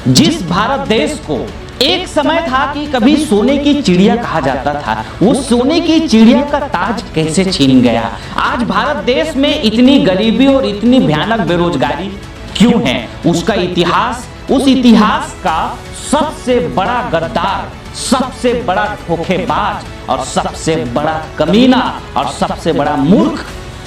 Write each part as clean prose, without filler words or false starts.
जिस भारत देश को एक समय था कि कभी सोने की चिड़िया कहा जाता था, वो सोने की चिड़िया का ताज कैसे छीन गया। आज भारत देश में इतनी गरीबी और इतनी भयानक बेरोजगारी क्यों है, उसका इतिहास, उस इतिहास का सबसे बड़ा गद्दार, सबसे बड़ा धोखेबाज और सबसे बड़ा कमीना और सबसे बड़ा मूर्ख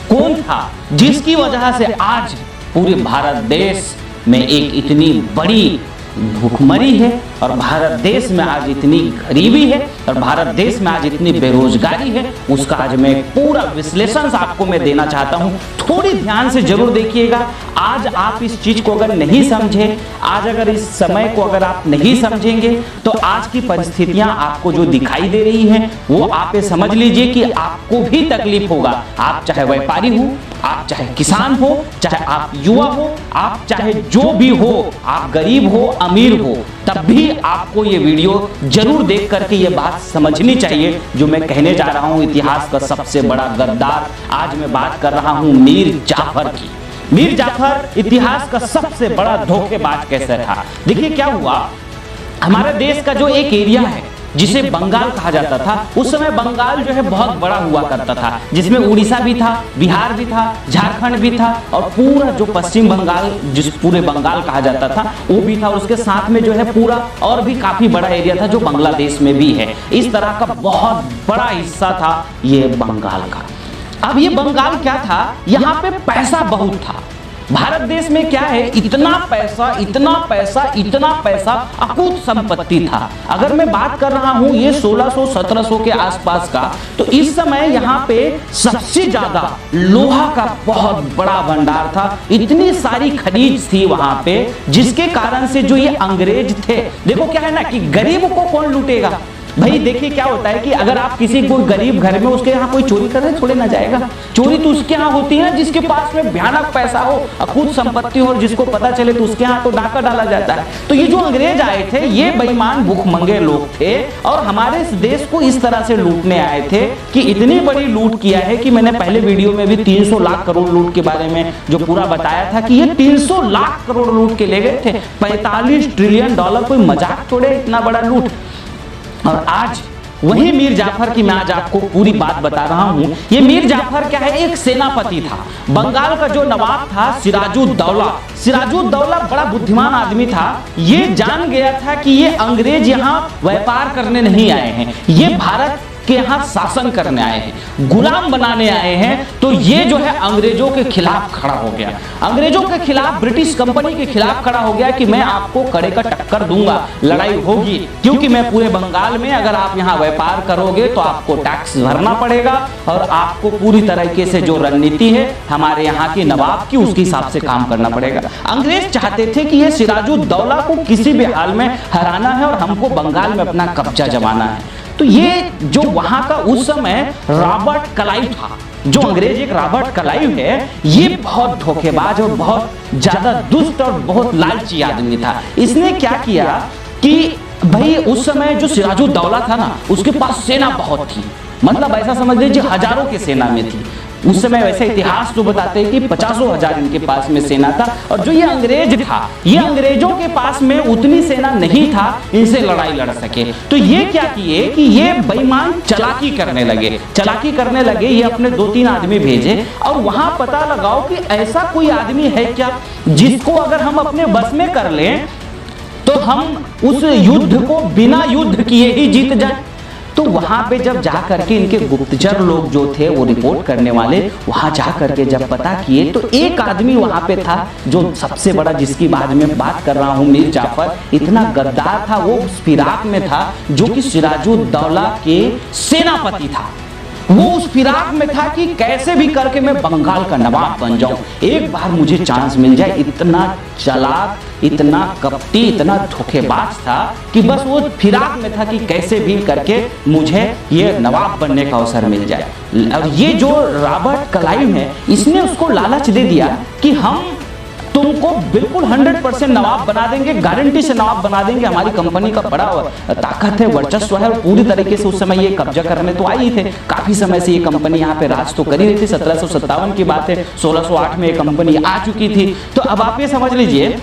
कौन था, जिसकी वजह से आज पूरे भारत देश में एक इतनी बड़ी भूखमरी है और भारत देश में आज इतनी गरीबी है और भारत देश में आज इतनी बेरोजगारी है। उसका आज मैं पूरा विश्लेषण आपको मैं देना चाहता हूं, थोड़ी ध्यान से जरूर देखिएगा। आज आप इस चीज को अगर नहीं समझे, आज अगर इस समय को अगर आप नहीं समझेंगे तो आज की परिस्थितियां आपको जो दिखाई दे रही हैं वो आप ये समझ लीजिए कि आपको भी तकलीफ होगा। आप चाहे व्यापारी हो, आप चाहे किसान हो, चाहे आप युवा हो, आप चाहे जो भी हो, आप गरीब हो अमीर हो, तब भी आपको ये वीडियो जरूर देख करके ये बात समझनी चाहिए जो मैं कहने जा रहा हूं। इतिहास का सबसे बड़ा गद्दार, आज मैं बात कर रहा हूं मीर जाफर की। मीर जाफर इतिहास का सबसे बड़ा धोखेबाज कैसे था। देखिए क्या हुआ, हमारे देश का जो एक एरिया है जिसे बंगाल कहा जाता था, उस समय बंगाल जो है बहुत बड़ा हुआ करता था, जिसमें उड़ीसा भी था, बिहार भी था, झारखंड भी था और पूरा जो पश्चिम बंगाल, जिस पूरे बंगाल कहा जाता था वो भी था। और उसके साथ में जो है पूरा और भी काफी बड़ा एरिया था जो बांग्लादेश में भी है। इस तरह का बहुत बड़ा हिस्सा था ये बंगाल का। अब ये बंगाल क्या था, यहाँ पे पैसा बहुत था। भारत देश में क्या है, इतना पैसा, इतना पैसा, इतना पैसा, अकूत संपत्ति था। अगर मैं बात कर रहा हूं ये 1600-1700 के आसपास का, तो इस समय यहाँ पे सबसे ज्यादा लोहा का बहुत बड़ा भंडार था। इतनी सारी खनिज थी वहां पे, जिसके कारण से जो ये अंग्रेज थे, देखो क्या है ना कि गरीब को कौन लूटेगा भाई। देखिए क्या होता है कि अगर आप किसी कोई गरीब घर में उसके यहाँ कोई चोरी करने थोड़े ना जाएगा। चोरी तो उसके यहाँ होती है जिसके पास में भयानक पैसा हो, अकूत संपत्ति हो, और जिसको पता चले तो उसके यहाँ तो डाका डाला जाता है। तो ये जो अंग्रेज आए थे ये बेईमान भूखमंगे लोग थे और हमारे इस देश को इस तरह से लूटने आए थे कि इतनी बड़ी लूट किया है कि मैंने पहले वीडियो में भी 300 लाख करोड़ लूट के बारे में जो पूरा बताया था कि ये 300 लाख करोड़ लूट के ले गए थे। 45 ट्रिलियन डॉलर, कोई मजाक थोड़े इतना बड़ा लूट। और आज वही मीर जाफर की मैं आज आपको पूरी बात बता रहा हूं। ये मीर जाफर क्या है, एक सेनापति था। बंगाल का जो नवाब था सिराजुद्दौला, सिराजुद्दौला बड़ा बुद्धिमान आदमी था। ये जान गया था कि ये अंग्रेज यहाँ व्यापार करने नहीं आए हैं, ये भारत के यहाँ शासन करने आए हैं, गुलाम बनाने आए हैं। तो ये जो है अंग्रेजों के खिलाफ खड़ा हो गया, अंग्रेजों के खिलाफ, ब्रिटिश कंपनी के खिलाफ खड़ा हो गया कि मैं आपको कड़े का टक्कर दूंगा, लड़ाई होगी, क्योंकि मैं पूरे बंगाल में अगर आप यहाँ व्यापार करोगे तो आपको टैक्स भरना पड़ेगा और आपको पूरी तरीके से जो रणनीति है हमारे यहाँ के नवाब की, उसके हिसाब से काम करना पड़ेगा। अंग्रेज चाहते थे कि ये सिराजुद्दौला को किसी भी हाल में हराना है और हमको बंगाल में अपना कब्जा जमाना है। तो ये जो वहां का उस समय रॉबर्ट क्लाइव था, जो अंग्रेज एक रॉबर्ट क्लाइव है, ये बहुत धोखेबाज और बहुत ज्यादा दुष्ट और बहुत लालची आदमी था। इसने क्या किया कि भाई उस समय जो सिराजुद्दौला था ना, उसके पास सेना बहुत थी, मतलब ऐसा समझ लीजिए हजारों की सेना में थी उस समय। वैसे इतिहास तो बताते हैं कि 50,000 इनके पास में सेना था। और जो ये अंग्रेज था, ये अंग्रेजों के पास में उतनी सेना नहीं था इनसे लड़ाई लड़ सके। तो ये क्या किए कि ये बेईमान चालाकी करने लगे, चालाकी करने लगे। ये अपने 2-3 आदमी भेजे और वहां पता लगाओ कि ऐसा कोई आदमी है क्या जिसको अगर हम अपने बस में कर लें तो हम उस युद्ध को बिना युद्ध किए ही जीत जाए। तो वहां पे जब जा करके इनके गुप्तचर लोग जो थे वो रिपोर्ट करने वाले, वहां जा करके जब पता किए तो एक आदमी वहां पे था जो सबसे बड़ा, जिसकी बाद में बात कर रहा हूं, मीर जाफर, इतना गद्दार था। वो उस फिराक में था जो कि सिराजुद्दौला के सेनापति था। वो उस फिराक में था कि कैसे भी करके मैं बंगाल का नवाब बन जाऊं, एक बार मुझे चांस मिल जाए। इतना चालाक, इतना कपटी, इतना धोखेबाज था कि बस वो फिराक में था कि कैसे भी करके मुझे ये नवाब बनने का अवसर मिल जाए। और ये जो रॉबर्ट क्लाइव है, इसने उसको लालच दे दिया कि हम तुमको बिल्कुल 100% नवाब बना देंगे, गारंटी से नवाब बना देंगे। हमारी कंपनी का बड़ा ताकत है, वर्चस्व है और पूरी तरीके से उस समय ये कब्जा करने तो आई थे। काफी समय से ये कंपनी यहाँ पे राज तो करी रही थी। 1757 की बात है, 1608 में ये कंपनी आ चुकी थी। तो अब आप ये समझ लीजिए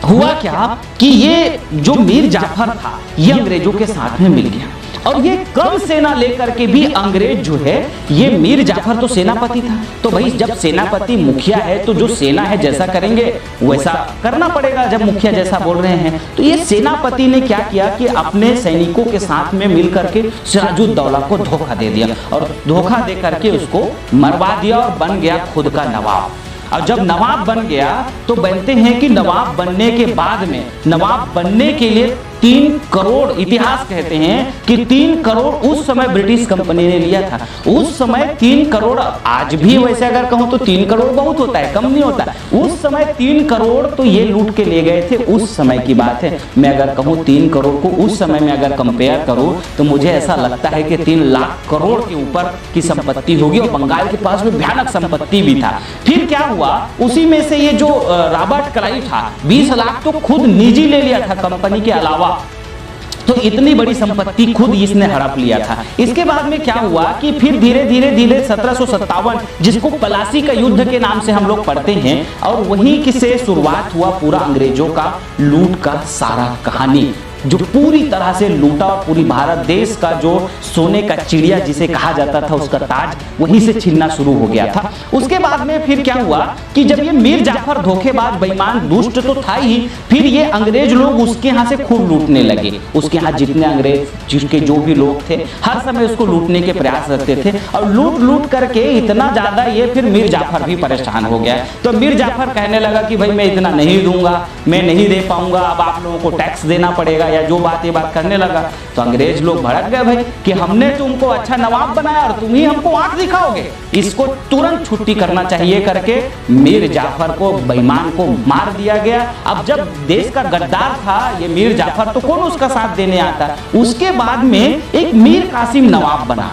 हुआ क्या कि ये जो मीर जाफर था ये अंग्रेजों के साथ में मिल गया, और ये कम सेना लेकर के भी अंग्रेज जो है, ये मीर जाफर तो सेनापति था, तो भाई जब सेनापति मुखिया है तो जो सेना है जैसा करेंगे वैसा करना पड़ेगा, जब मुखिया जैसा बोल रहे हैं। तो ये सेनापति ने क्या किया कि अपने सैनिकों के साथ में मिल करके सिराजुद्दौला को धोखा दे दिया, और धोखा दे करके उसको मरवा दिया और बन गया खुद का नवाब। और जब नवाब बन गया तो बनते हैं कि नवाब बनने के बाद में, नवाब बनने के लिए 3 करोड़, इतिहास कहते हैं कि 3 करोड़ उस समय ब्रिटिश कंपनी ने लिया था। उस समय 3 करोड़, आज भी वैसे अगर कहूं तो 3 करोड़ बहुत होता है, कम नहीं होता। उस समय 3 करोड़ तो ये लूट के ले गए थे, उस समय की बात है। मैं अगर कहूं 3 करोड़ को उस समय में अगर कंपेयर करूं तो मुझे ऐसा लगता है कि 3 लाख करोड़ के ऊपर की संपत्ति होगी, और बंगाल के पास में भयानक संपत्ति भी था। फिर क्या हुआ, उसी में से ये जो रॉबर्ट क्लाइव था 20 लाख तो खुद निजी ले लिया था कंपनी के अलावा, तो इतनी बड़ी संपत्ति खुद इसने हड़प लिया था। इसके बाद में क्या हुआ कि फिर धीरे धीरे 1757, जिसको प्लासी का युद्ध के नाम से हम लोग पढ़ते हैं, और वहीं से शुरुआत हुआ पूरा अंग्रेजों का लूट का सारा कहानी, जो पूरी तरह से लूटा, और पूरी भारत देश का जो सोने का चिड़िया जिसे कहा जाता था उसका ताज वहीं से छीनना शुरू हो गया था। उसके बाद में फिर क्या हुआ कि जब ये मीर जाफर धोखेबाज, बेईमान, दुष्ट तो था ही, फिर ये अंग्रेज लोग उसके यहाँ से खूब लूटने लगे। उसके यहाँ जितने अंग्रेज, जिसके जो भी लोग थे, हर समय उसको लूटने के प्रयास करते थे, और लूट करके इतना ज्यादा ये फिर मीर जाफर भी परेशान हो गया। तो मीर जाफर कहने लगा कि भाई मैं इतना नहीं दूंगा, मैं नहीं दे पाऊंगा, अब आप लोगों को टैक्स देना पड़ेगा, या जो बात ये बात करने लगा। तो अंग्रेज लोग भड़क गए भाई कि हमने तुमको अच्छा नवाब बनाया और तुम ही हमको आंख दिखाओगे, इसको तुरंत छुट्टी करना चाहिए करके मीर जाफर को, बेईमान को मार दिया गया। अब जब देश का गद्दार था ये मीर जाफर, तो कौन उसका साथ देने आता। उसके बाद में एक मीर कासिम नवाब बना।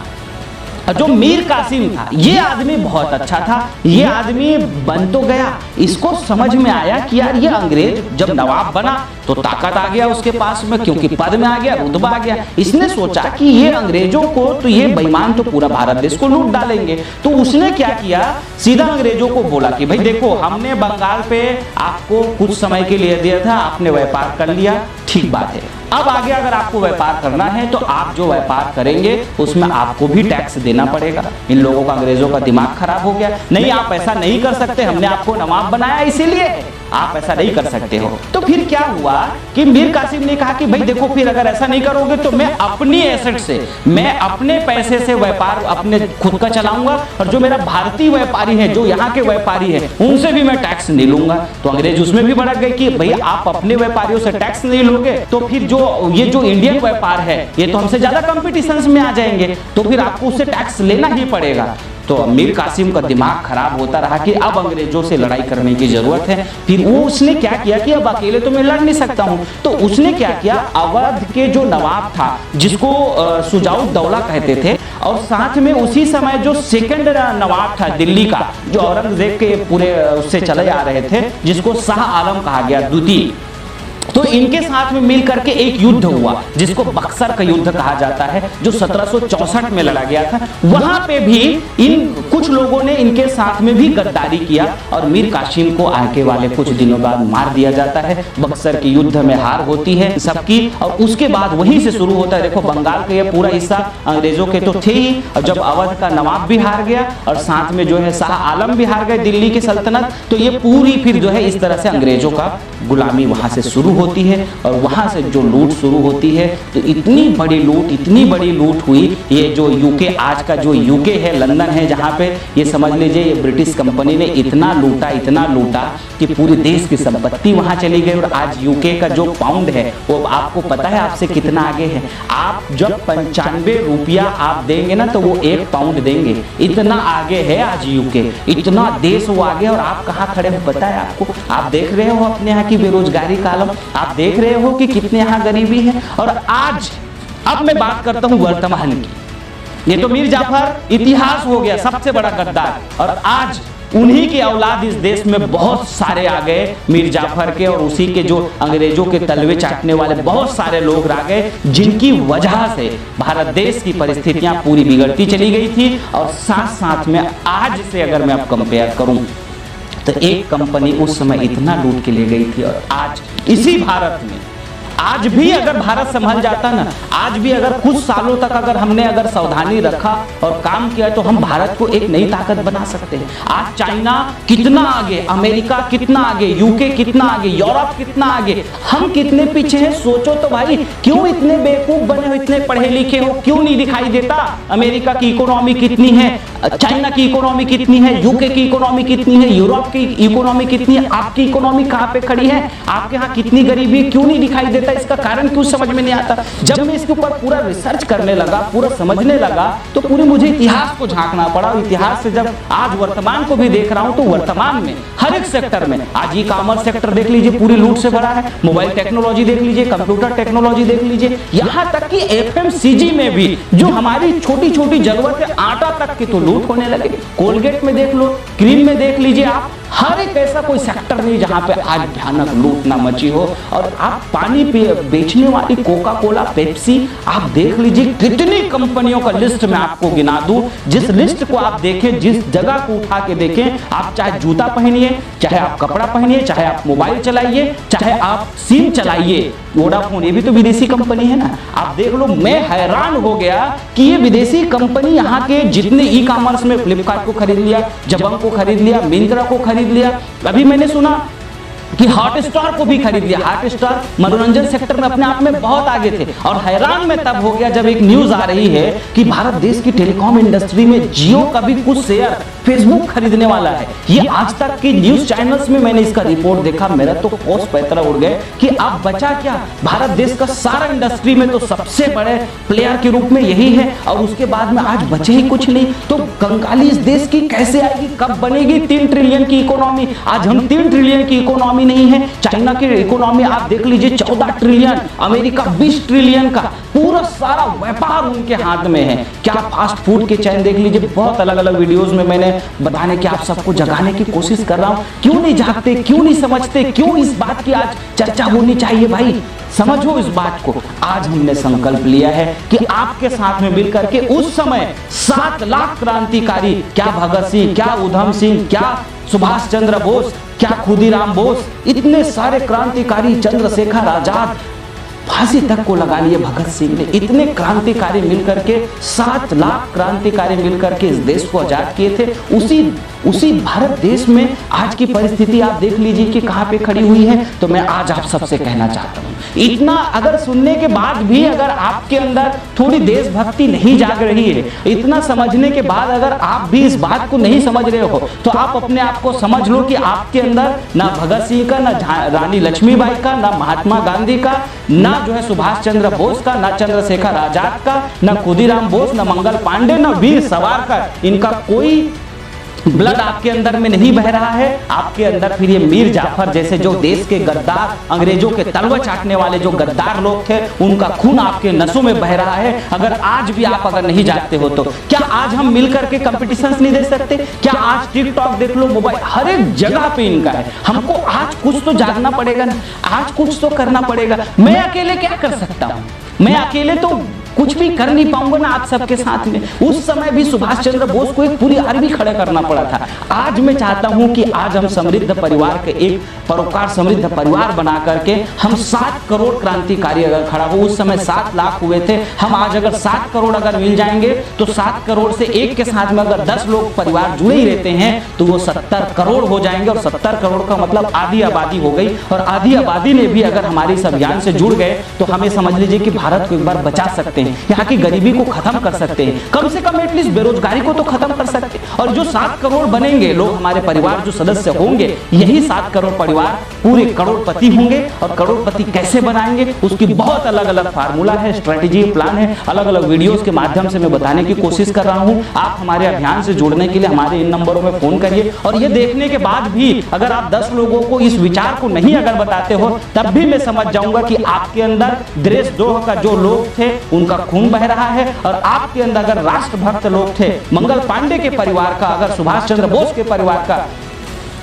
जो मीर कासिम था ये आदमी बहुत अच्छा था, ये आदमी बन तो गया, इसको समझ में आया कि यार ये अंग्रेज जब नवाब बना तो ताकत आ गया उसके पास में, क्योंकि पद में आ गया, रुतबा आ गया। इसने सोचा कि ये अंग्रेजों को, तो ये बेईमान तो पूरा भारत देश को लूट डालेंगे। तो उसने क्या किया, सीधा अंग्रेजों को बोला कि भाई देखो, हमने बंगाल पे आपको कुछ समय के लिए दिया था, आपने व्यापार कर लिया, ठीक बात है, अब आगे अगर आपको व्यापार करना है तो आप जो व्यापार करेंगे उसमें आपको भी टैक्स देना पड़ेगा। इन लोगों का, अंग्रेजों का दिमाग खराब हो गया, नहीं आप ऐसा नहीं कर सकते, हमने आपको नवाब बनाया इसीलिए आप ऐसा नहीं कर सकते हो। तो फिर क्या हुआ कि मीर कासिम ने कहा कि भाई देखो, फिर अगर ऐसा नहीं करोगे तो मैं अपनी एसेट से, मैं अपने पैसे से व्यापार अपने खुद का चलाऊंगा, और जो मेरा भारतीय व्यापारी है, जो यहाँ के व्यापारी है, उनसे भी मैं टैक्स नहीं लूंगा। तो अंग्रेज उसमें भी भड़क गए कि भाई आप अपने व्यापारियों से टैक्स नहीं लोगे तो फिर जो ये जो इंडियन व्यापार है ये तो हमसे ज्यादा कंपटीशन में आ जाएंगे, तो फिर आपको उससे टैक्स लेना ही पड़ेगा। तो मीर कासिम का दिमाग खराब होता रहा कि अब अंग्रेजों से लड़ाई करने की जरूरत है। फिर वो उसने क्या किया कि अब अकेले तो मैं लड़ नहीं सकता हूं, तो उसने क्या किया, अवध के जो नवाब था जिसको शुजाउद्दौला कहते थे, और साथ में उसी समय जो सेकंड नवाब था दिल्ली का, जो औरंगजेब के पूरे उससे चले आ रहे थे, जिसको शाह आलम कहा गया द्वितीय, तो इनके साथ में मिल करके एक युद्ध हुआ जिसको बक्सर का युद्ध कहा जाता है, जो 1764 में लड़ा गया था। वहां पे भी इन कुछ लोगों ने इनके साथ में भी गद्दारी किया, और मीर कासिम को आगे वाले कुछ दिनों बाद मार दिया जाता है। बक्सर के युद्ध में हार होती है सबकी, और उसके बाद वहीं से शुरू होता है। देखो, बंगाल का ये पूरा हिस्सा अंग्रेजों के तो थे ही, और जब अवध का नवाब भी हार गया और साथ में जो है शाह आलम भी हार गए दिल्ली की सल्तनत, तो ये पूरी फिर जो है इस तरह से अंग्रेजों का गुलामी वहां से शुरू होती है, और वहां से जो लूट शुरू होती है, तो इतनी बड़ी लूट हुई। ये जो यूके, आज का जो यूके है, लंदन है, जहां पे ये समझ लीजिए ये ब्रिटिश कंपनी ने इतना लूटा कि पूरे देश की संपत्ति वहां चली गई। और आज यूके का जो पाउंड है वो आपको पता है आपसे कितना आगे है। आप जब 95 रुपया आप देंगे ना तो वो 1 पाउंड देंगे, इतना आगे है आज यूके, इतना देश वो आगे। और आप कहाँ खड़े हो पता है आपको? आप देख रहे हो अपने यहाँ की बेरोजगारी का आलम, आप देख रहे हो कि कितने यहाँ गरीबी है। और आज अब मैं बात करता हूँ वर्तमान की। ये तो मीर जाफर इतिहास हो गया, सबसे बड़ा गद्दार, और आज उन्हीं की औलाद इस देश में बहुत सारे आ गए, मीर जाफर के, और उसी के जो अंग्रेजों के तलवे चाटने वाले बहुत सारे लोग आ गए, जिनकी वजह से भारत देश की परिस्थितियां पूरी बिगड़ती चली गई थी। और साथ साथ में आज से अगर मैं अब कंपेयर करूं तो एक कंपनी उस समय इतना लूट के ले गई थी, और आज इसी भारत में आज भी अगर भारत संभल जाता ना, आज भी अगर कुछ सालों तक अगर हमने अगर सावधानी रखा और काम किया, तो हम भारत को एक नई ताकत बना सकते हैं। आज चाइना कितना आगे, अमेरिका कितना आगे, यूके कितना आगे, यूरोप कितना आगे, हम कितने पीछे हैं। सोचो तो भाई, क्यों इतने बेवकूफ बने हो, इतने पढ़े लिखे हो, क्यों नहीं दिखाई देता अमेरिका की इकोनॉमी कितनी है, चाइना की इकोनॉमी कितनी है, यूके की इकोनॉमी कितनी है, यूरोप की इकोनॉमी कितनी है, आपकी इकोनॉमी कहाँ पे खड़ी है, आपके यहाँ कितनी गरीबी, क्यों नहीं दिखाई देता? इसका कारण क्यों समझ में नहीं आता? जब मैं इसके ऊपर पूरा रिसर्च करने लगा, पूरा समझने लगा, तो पूरे मुझे इतिहास को झांकना पड़ा। इतिहास से जब आज वर्तमान को भी देख रहा हूं, तो वर्तमान में हर एक सेक्टर में, आज ई कॉमर्स सेक्टर देख लीजिए पूरी लूट से भरा है, मोबाइल टेक्नोलॉजी देख लीजिए, कंप्यूटर टेक्नोलॉजी देख लीजिए, यहाँ तक कि एफएमसीजी में भी जो हमारी छोटी छोटी जरूरत है, आटा तक की तो लूट होने लगे। कोलगेट में देख लो, क्रीम में देख लीजिए आप, हर एक ऐसा कोई सेक्टर नहीं जहां पे आज भयानक लूट ना मची हो। और आप पानी बेचने वाली कोका कोला, पेप्सी, आप देख लीजिए कितनी कंपनियों का लिस्ट मैं आपको गिना दूं। जिस लिस्ट को आप देखें, जिस जगह को उठा के देखें, आप चाहे जूता पहनिए, चाहे आप कपड़ा पहनिए, चाहे आप मोबाइल चलाइए, चाहे आप सिम चलाइए, वोडाफोन ये भी तो विदेशी कंपनी है ना। आप देख लो, मैं हैरान हो गया कि ये विदेशी कंपनी यहाँ के जितने ई कॉमर्स में फ्लिपकार्ट को खरीद लिया, जबंग को खरीद लिया, मिंत्रा को खरीद लिया, अभी मैंने सुना कि हॉटस्टार को भी खरीद लिया। हॉटस्टार मनोरंजन सेक्टर में अपने आप में बहुत आगे थे, और हैरान मैं तब हो गया जब एक न्यूज आ रही है कि भारत देश की टेलीकॉम इंडस्ट्री में जियो का भी कुछ शेयर फेसबुक खरीदने वाला है। ये आज तक की न्यूज चैनल्स में मैंने इसका रिपोर्ट देखा, मेरा तो होश पैतरा उड़ गए कि अब बचा क्या। भारत देश का सारा इंडस्ट्री में तो सबसे बड़े प्लेयर के रूप में यही है, और उसके बाद में आज बचे ही कुछ नहीं। तो कंगाली इस देश की कैसे आएगी, कब बनेगी 3 ट्रिलियन की इकोनॉमी? आज हम 3 ट्रिलियन की इकोनॉमी नहीं है। चाइना की इकोनॉमी आप देख लीजिए 14 ट्रिलियन, अमेरिका 20 ट्रिलियन का पूरा सारा व्यापार उनके हाथ में है। क्या फास्ट फूड के चैन देख लीजिए, बहुत अलग अलग वीडियोस में मैंने बताने की आप सबको जगाने की कोशिश कर रहा हूं। क्यों नहीं जागते, क्यों नहीं समझते, क्यों इस बात की आज चर्चा होनी चाहिए? भाई समझो इस बात को। आज हमने संकल्प लिया है कि आपके साथ में मिलकर के उस समय 7 लाख क्रांतिकारी, क्या भगत सिंह, क्या उधम सिंह, क्या सुभाष चंद्र बोस, क्या खुदीराम बोस, इतने सारे क्रांतिकारी, चंद्रशेखर आजाद, फांसी तक को लगा लिए भगत सिंह ने। इतने क्रांतिकारी मिलकर के 7 लाख क्रांतिकारी मिलकर के इस देश को आजाद किए थे। उसी भारत देश में आज की परिस्थिति आप देख लीजिए कि कहां पे खड़ी हुई है। तो मैं आज आप सबसे कहना चाहता हूं, इतना अगर सुनने के बाद भी अगर आपके अंदर थोड़ी देशभक्ति नहीं जाग रही है, इतना समझने के बाद अगर आप भी इस बात को नहीं समझ रहे हो, तो आप अपने आप को समझ लो कि आपके अंदर ना भगत सिंह का, ना रानी लक्ष्मीबाई का, ना महात्मा गांधी का, ना जो है सुभाष चंद्र बोस का, ना चंद्रशेखर आजाद का, ना खुदीराम बोस, ना मंगल पांडे, ना वीर सावरकर, इनका कोई ब्लड आपके अंदर में नहीं बह रहा है। आपके अंदर फिर ये मीर जाफर जैसे जो देश के गद्दार, अंग्रेजों के तलवा चाटने वाले जो गद्दार लोग थे, उनका खून आपके नसों में बह रहा है। अगर आज भी आप अगर नहीं जागते हो, तो क्या आज हम मिलकर के कंपटीशन नहीं दे सकते? क्या आज टिकटॉक देख लो, मोबाइल, हर एक जगह पे इनका है। हमको आज कुछ तो जागना पड़ेगा ना, आज कुछ तो करना पड़ेगा। मैं अकेले क्या कर सकता हूँ? मैं अकेले तो कुछ भी कर नहीं पाऊंगा ना आप सबके साथ में। उस समय भी सुभाष चंद्र बोस को एक पूरी आर्मी खड़ा करना पड़ा था। आज मैं चाहता हूं कि आज हम समृद्ध परिवार के एक परोपकार समृद्ध परिवार बना करके हम 7 करोड़ क्रांतिकारी अगर खड़ा हो, उस समय 7 लाख हुए थे, हम आज अगर 7 करोड़ अगर मिल जाएंगे, तो 7 करोड़ से एक के साथ में अगर 10 लोग परिवार जुड़े ही रहते हैं, तो वो 70 करोड़ हो जाएंगे। और 70 करोड़ का मतलब आधी आबादी हो गई, और आधी आबादी ने भी अगर हमारे इस अभियान से जुड़ गए, तो हमें समझ लीजिए कि भारत को एक बार बचा सकते हैं, यहाँ की गरीबी को खत्म कर सकते हैं, कम से कम एटलीस्ट बेरोजगारी को तो खत्म कर सकते हैं। और जो 7 करोड़ बनेंगे लोग, हमारे परिवार जो सदस्य होंगे, यही 7 करोड़ परिवार पूरे करोड़पति होंगे। और करोड़पति कैसे बनाएंगे, उसकी बहुत अलग अलग फार्मूला है, स्ट्रेटेजी, प्लान है, अलग अलग वीडियोस के माध्यम से मैं बताने की कोशिश कर रहा हूं। आप हमारे अभियान से जुड़ने के लिए हमारे इन नंबरों में फोन करिए। और ये देखने के बाद भी अगर आप 10 लोगों को इस विचार को नहीं अगर बताते हो, तब भी मैं समझ जाऊंगा कि आपके अंदर देशद्रोह का जो लोग थे उनका खून बह रहा है। और आपके अंदर अगर राष्ट्रभक्त लोग थे, मंगल पांडे के परिवार का, अगर सुभाष चंद्र बोस के परिवार का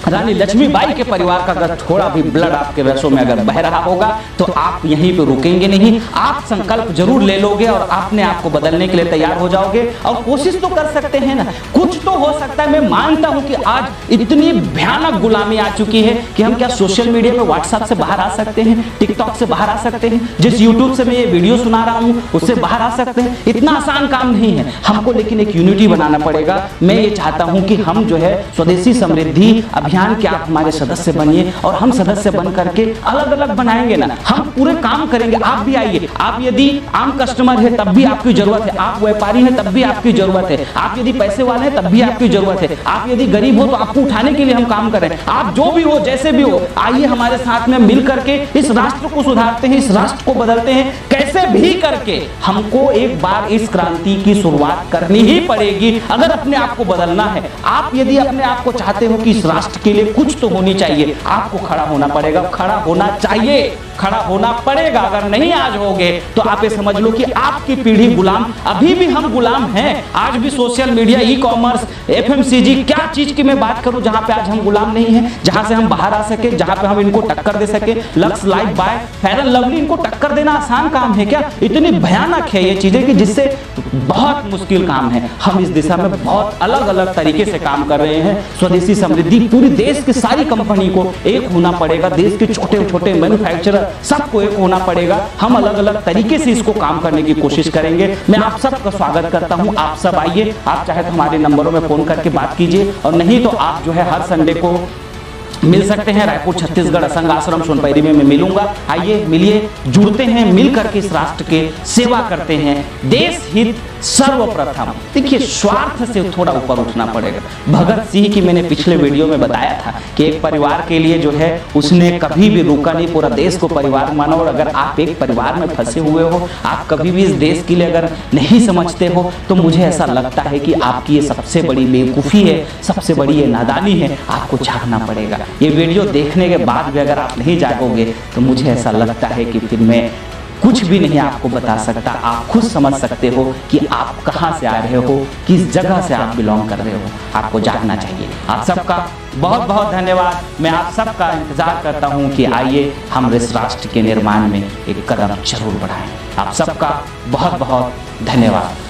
रानी लक्ष्मीबाई के परिवार का अगर थोड़ा भी ब्लड आपके रसों में अगर बह रहा होगा तो आप यहीं पे रुकेंगे नहीं, आप संकल्प जरूर ले लोगे और अपने आप को बदलने के लिए तैयार हो जाओगे। और कोशिश तो कर सकते हैं ना, कुछ तो हो सकता है। मैं मानता हूं कि आज इतनी भयानक गुलामी आ चुकी है कि हम क्या सोशल मीडिया में व्हाट्सएप से बाहर आ सकते हैं, टिकटॉक से बाहर आ सकते हैं, जिस यूट्यूब से मैं ये वीडियो सुना रहा हूं उससे बाहर आ सकते हैं। इतना आसान काम नहीं है हमको, लेकिन एक यूनिटी बनाना पड़ेगा। मैं ये चाहता हूं कि हम जो है स्वदेशी समृद्धि अभियान के आप हमारे सदस्य बनिए और हम सदस्य बन करके अलग अलग बनाएंगे ना, हम पूरे काम करेंगे। आप भी आइए, आप यदि आम कस्टमर है तब भी आपकी जरूरत है, आप व्यापारी हैं तब भी आपकी जरूरत है, आप यदि पैसे वाले हैं तब भी आपकी जरूरत है, आप यदि गरीब हो तो आपको उठाने के लिए हम काम करें। आप जो भी हो, जैसे भी हो, आइए हमारे साथ में मिल करके इस राष्ट्र को सुधारते हैं, इस राष्ट्र को बदलते हैं। कैसे भी करके हमको एक बार इस क्रांति की शुरुआत करनी ही पड़ेगी अगर अपने आप को बदलना है। आप यदि अपने आप को चाहते हो कि इस राष्ट्र के लिए कुछ तो होनी चाहिए, आपको खड़ा होना पड़ेगा, खड़ा होना चाहिए, खड़ा होना पड़ेगा। अगर नहीं आज होगे तो आप ये समझ लो कि आपकी पीढ़ी गुलाम, अभी भी हम गुलाम हैं। आज भी social media, e commerce, FMCG, क्या चीज की मैं बात करूं जहां पे आज हम गुलाम नहीं हैं, जहां से हम बाहर आ सके, जहां पे हम इनको टक्कर दे सके। Lux life by fair and lovely, इनको टक्कर देना आसान काम है क्या? इतनी भयानक है ये चीजें कि जिससे बहुत मुश्किल काम है। हम इस दिशा में बहुत अलग अलग तरीके से काम कर रहे हैं। स्वदेशी समृद्धि, पूरी देश की सारी कंपनी को एक होना पड़ेगा, देश के छोटे छोटे मैन्युफैक्चरर सबको एक होना पड़ेगा। हम अलग अलग तरीके से इसको काम करने की कोशिश करेंगे। मैं आप सबका स्वागत करता हूं, आप सब आइए। आप चाहे तो हमारे नंबरों में फोन करके बात कीजिए, और नहीं तो आप जो है हर संडे को मिल सकते हैं। रायपुर छत्तीसगढ़ असंग आश्रम सोनपैरी में मैं मिलूंगा। आइए, मिलिए, जुड़ते हैं, मिल करके इस राष्ट्र के सेवा करते हैं। देश हित सर्वप्रथम। देखिए, स्वार्थ से थोड़ा ऊपर उठना पड़ेगा। भगत सिंह की मैंने पिछले वीडियो में बताया था कि एक परिवार के लिए जो है उसने कभी भी रुका नहीं, पूरा देश को परिवार माना। और अगर आप एक परिवार में फंसे हुए हो, आप कभी भी इस देश के लिए अगर नहीं समझते हो, तो मुझे ऐसा लगता है कि आपकी ये सबसे बड़ी बेवकूफ़ी है, सबसे बड़ी ये नादानी है। आपको जागना पड़ेगा। ये वीडियो देखने के बाद भी अगर आप नहीं जागोगे तो मुझे ऐसा लगता है कि फिर मैं कुछ भी नहीं आपको बता सकता। आप खुद समझ सकते हो कि आप कहां से आ रहे हो, किस जगह से आप बिलोंग कर रहे हो। आपको जागना चाहिए। आप सबका बहुत बहुत धन्यवाद। मैं आप सबका इंतजार करता हूं कि आइए हम इस राष्ट्र के निर्माण में एक कदम जरूर बढ़ाएं। आप सबका बहुत बहुत धन्यवाद।